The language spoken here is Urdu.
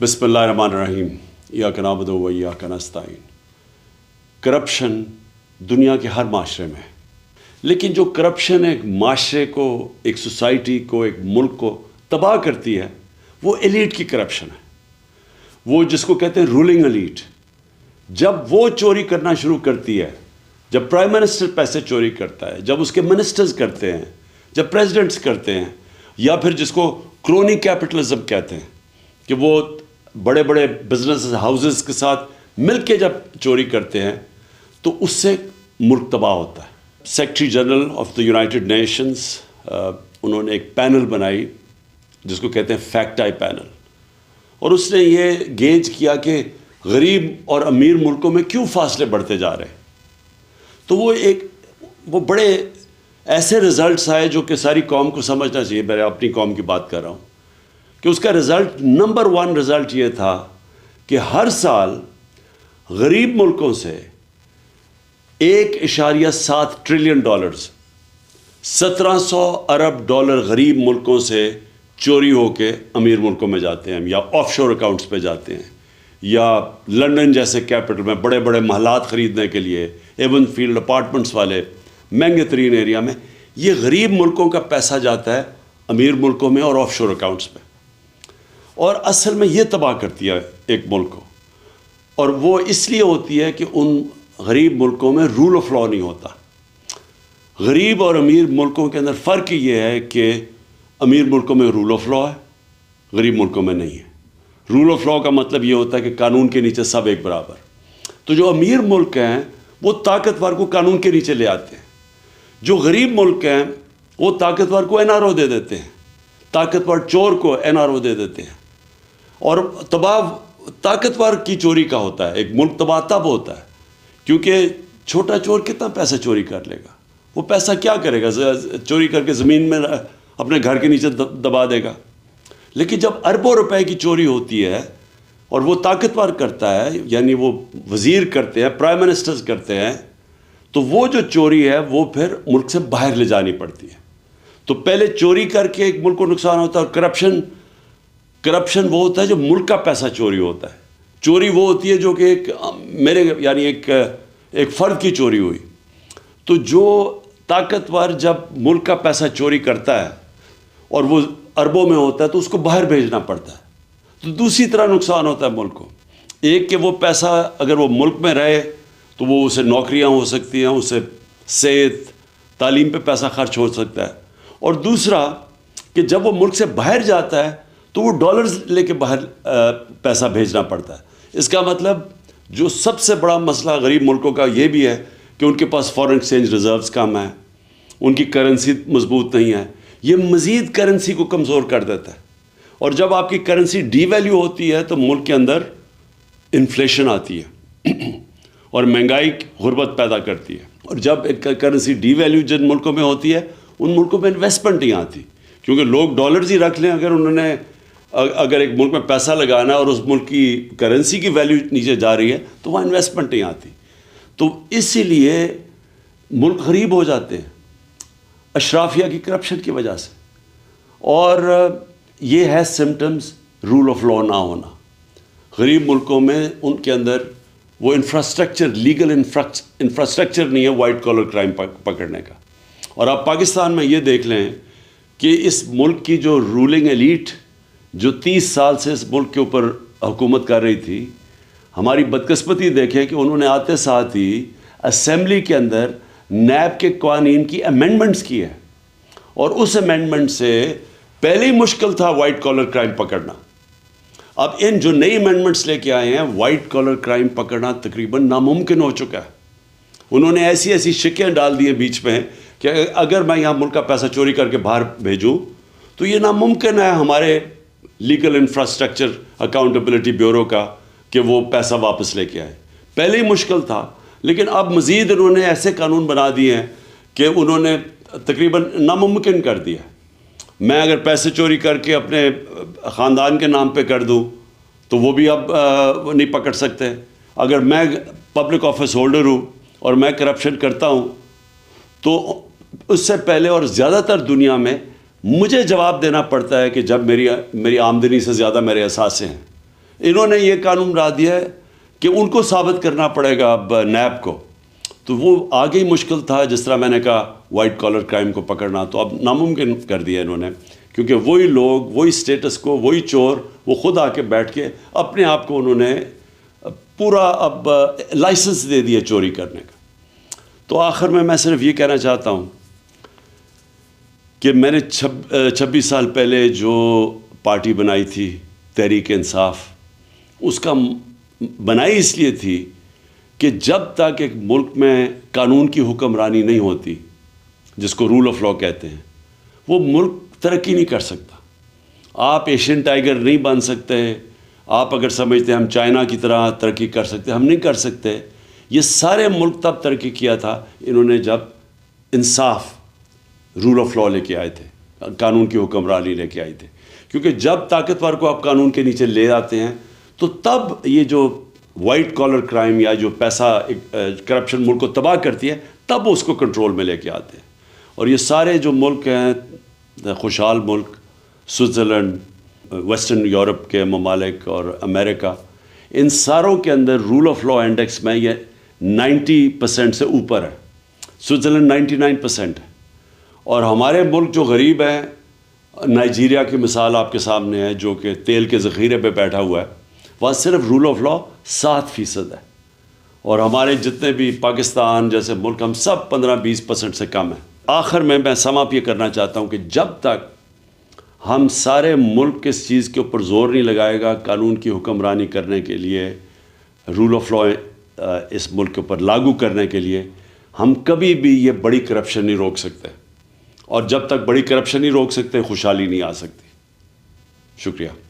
بسم اللہ الرحمن الرحیم ایاک نعبد و ایاک نستعین۔ کرپشن دنیا کے ہر معاشرے میں ہے، لیکن جو کرپشن ایک معاشرے کو، ایک سوسائٹی کو، ایک ملک کو تباہ کرتی ہے وہ ایلیٹ کی کرپشن ہے، وہ جس کو کہتے ہیں رولنگ ایلیٹ۔ جب وہ چوری کرنا شروع کرتی ہے، جب پرائم منسٹر پیسے چوری کرتا ہے، جب اس کے منسٹرز کرتے ہیں، جب پریزیڈنٹس کرتے ہیں، یا پھر جس کو کرونی کیپٹلزم کہتے ہیں کہ وہ بڑے بڑے بزنس ہاؤسز کے ساتھ مل کے جب چوری کرتے ہیں تو اس سے ملک تباہ ہوتا ہے۔ Secretary general of the United nations انہوں نے ایک پینل بنائی جس کو کہتے ہیں فیکٹ آئی پینل، اور اس نے یہ گیج کیا کہ غریب اور امیر ملکوں میں کیوں فاصلے بڑھتے جا رہے ہیں۔ تو وہ بڑے ایسے رزلٹس آئے جو کہ ساری قوم کو سمجھنا چاہیے۔ میں اپنی قوم کی بات کر رہا ہوں کہ اس کا رزلٹ نمبر 1 رزلٹ یہ تھا کہ ہر سال غریب ملکوں سے 1.7 ٹریلین ڈالرز، 1700 ارب ڈالر غریب ملکوں سے چوری ہو کے امیر ملکوں میں جاتے ہیں، یا آف شور اکاؤنٹس پہ جاتے ہیں، یا لنڈن جیسے کیپٹل میں بڑے بڑے محلات خریدنے کے لیے، ایون فیلڈ اپارٹمنٹس والے مہنگے ترین ایریا میں، یہ غریب ملکوں کا پیسہ جاتا ہے امیر ملکوں میں اور آف شور اکاؤنٹس پہ، اور اصل میں یہ تباہ کرتی ہے ایک ملک کو۔ اور وہ اس لیے ہوتی ہے کہ ان غریب ملکوں میں رول آف لا نہیں ہوتا۔ غریب اور امیر ملکوں کے اندر فرق یہ ہے کہ امیر ملکوں میں رول آف لا ہے، غریب ملکوں میں نہیں ہے۔ رول آف لا کا مطلب یہ ہوتا ہے کہ قانون کے نیچے سب ایک برابر۔ تو جو امیر ملک ہیں وہ طاقتور کو قانون کے نیچے لے آتے ہیں، جو غریب ملک ہیں وہ طاقتور کو NRO دے دیتے ہیں، طاقتور چور کو NRO دے دیتے ہیں۔ اور طاقتور کی چوری کا ہوتا ہے، ایک ملک تباہ تب ہوتا ہے کیونکہ چھوٹا چور کتنا پیسہ چوری کر لے گا، وہ پیسہ کیا کرے گا؟ چوری کر کے زمین میں اپنے گھر کے نیچے دبا دے گا۔ لیکن جب اربوں روپے کی چوری ہوتی ہے اور وہ طاقتور کرتا ہے، یعنی وہ وزیر کرتے ہیں، پرائم منسٹرز کرتے ہیں، تو وہ جو چوری ہے وہ پھر ملک سے باہر لے جانی پڑتی ہے۔ تو پہلے چوری کر کے ایک ملک کو نقصان ہوتا ہے، اور کرپشن وہ ہوتا ہے جو ملک کا پیسہ چوری ہوتا ہے۔ چوری وہ ہوتی ہے جو کہ ایک فرد کی چوری ہوئی۔ تو جو طاقتور جب ملک کا پیسہ چوری کرتا ہے اور وہ اربوں میں ہوتا ہے تو اس کو باہر بھیجنا پڑتا ہے، تو دوسری طرح نقصان ہوتا ہے ملک کو۔ ایک کہ وہ پیسہ اگر وہ ملک میں رہے تو وہ اسے نوکریاں ہو سکتی ہیں، اسے صحت تعلیم پہ پیسہ خرچ ہو سکتا ہے، اور دوسرا کہ جب وہ ملک سے باہر جاتا ہے تو وہ ڈالرز لے کے باہر پیسہ بھیجنا پڑتا ہے۔ اس کا مطلب جو سب سے بڑا مسئلہ غریب ملکوں کا یہ بھی ہے کہ ان کے پاس فارن ایکسچینج ریزروز کم ہیں، ان کی کرنسی مضبوط نہیں ہے، یہ مزید کرنسی کو کمزور کر دیتا ہے۔ اور جب آپ کی کرنسی ڈی ویلیو ہوتی ہے تو ملک کے اندر انفلیشن آتی ہے اور مہنگائی غربت پیدا کرتی ہے۔ اور جب کرنسی ڈی ویلیو جن ملکوں میں ہوتی ہے ان ملکوں میں انویسٹمنٹ نہیں آتی، کیونکہ لوگ ڈالرز ہی رکھ لیں۔ اگر ایک ملک میں پیسہ لگانا ہے اور اس ملک کی کرنسی کی ویلیو نیچے جا رہی ہے تو وہاں انویسٹمنٹ نہیں آتی، تو اسی لیے ملک غریب ہو جاتے ہیں اشرافیہ کی کرپشن کی وجہ سے۔ اور یہ ہے سمٹمز رول آف لا نہ ہونا۔ غریب ملکوں میں ان کے اندر وہ انفراسٹرکچر، لیگل انفراسٹرکچر نہیں ہے وائٹ کالر کرائم پکڑنے کا۔ اور آپ پاکستان میں یہ دیکھ لیں کہ اس ملک کی جو رولنگ ایلیٹ جو 30 سال سے اس ملک کے اوپر حکومت کر رہی تھی، ہماری بدقسمتی دیکھیں کہ انہوں نے آتے ساتھ ہی اسمبلی کے اندر نیب کے قوانین کی امینڈمنٹس کی ہے، اور اس امینڈمنٹ سے پہلے ہی مشکل تھا وائٹ کالر کرائم پکڑنا۔ اب ان جو نئی امینڈمنٹس لے کے آئے ہیں، وائٹ کالر کرائم پکڑنا تقریباً ناممکن ہو چکا ہے۔ انہوں نے ایسی شکیں ڈال دی ہیں بیچ میں کہ اگر میں یہاں ملک کا پیسہ چوری کر کے باہر بھیجوں تو یہ ناممکن ہے ہمارے لیگل انفراسٹرکچر اکاؤنٹیبلٹی بیورو کا کہ وہ پیسہ واپس لے کے آئے۔ پہلے ہی مشکل تھا، لیکن اب مزید انہوں نے ایسے قانون بنا دیے ہیں کہ انہوں نے تقریباً ناممکن کر دیا۔ میں اگر پیسے چوری کر کے اپنے خاندان کے نام پہ کر دوں تو وہ بھی اب نہیں پکڑ سکتے۔ اگر میں پبلک آفس ہولڈر ہوں اور میں کرپشن کرتا ہوں تو اس سے پہلے اور زیادہ تر دنیا میں مجھے جواب دینا پڑتا ہے کہ جب میری آمدنی سے زیادہ میرے اثاثے ہیں، انہوں نے یہ قانون بنا دیا ہے کہ ان کو ثابت کرنا پڑے گا اب نیب کو، تو وہ آگے ہی مشکل تھا. جس طرح میں نے کہا وائٹ کالر کرائم کو پکڑنا، تو اب ناممکن کر دیا انہوں نے، کیونکہ وہی لوگ، وہی سٹیٹس کو، وہی چور، وہ خود آ کے بیٹھ کے اپنے آپ کو انہوں نے پورا اب لائسنس دے دیا چوری کرنے کا. تو آخر میں صرف یہ کہنا چاہتا ہوں کہ میں نے 26 سال پہلے جو پارٹی بنائی تھی تحریک انصاف، اس کا بنائی اس لیے تھی کہ جب تک ایک ملک میں قانون کی حکمرانی نہیں ہوتی، جس کو رول آف لا کہتے ہیں، وہ ملک ترقی نہیں کر سکتا. آپ ایشین ٹائیگر نہیں بن سکتے. آپ اگر سمجھتے ہیں ہم چائنا کی طرح ترقی کر سکتے، ہم نہیں کر سکتے. یہ سارے ملک تب ترقی کیا تھا انہوں نے جب انصاف، رول آف لا لے کے آئے تھے، قانون کی حکمرانی لے کے آئے تھے. کیونکہ جب طاقتور کو آپ قانون کے نیچے لے آتے ہیں تو تب یہ جو وائٹ کالر کرائم یا جو پیسہ کرپشن ملک کو تباہ کرتی ہے، تب اس کو کنٹرول میں لے کے آتے ہیں. اور یہ سارے جو ملک ہیں، خوشحال ملک، سوئٹزرلینڈ، ویسٹرن یورپ کے ممالک اور امریکہ، ان ساروں کے اندر رول آف لا انڈیکس میں یہ 90% سے اوپر ہے. سوئٹزرلینڈ 99% ہے. اور ہمارے ملک جو غریب ہیں، نائجیریا کی مثال آپ کے سامنے ہے، جو کہ تیل کے ذخیرے پہ بیٹھا ہوا ہے، وہاں صرف رول آف لا 7% ہے. اور ہمارے جتنے بھی پاکستان جیسے ملک، ہم سب 15-20% سے کم ہیں. آخر میں سم اپ یہ کرنا چاہتا ہوں کہ جب تک ہم سارے ملک اس چیز کے اوپر زور نہیں لگائے گا قانون کی حکمرانی کرنے کے لیے، رول آف لا اس ملک کے اوپر لاگو کرنے کے لیے، ہم کبھی بھی یہ بڑی کرپشن نہیں روک سکتے. اور جب تک بڑی کرپشن نہیں روک سکتے، خوشحالی نہیں آ سکتی. شکریہ.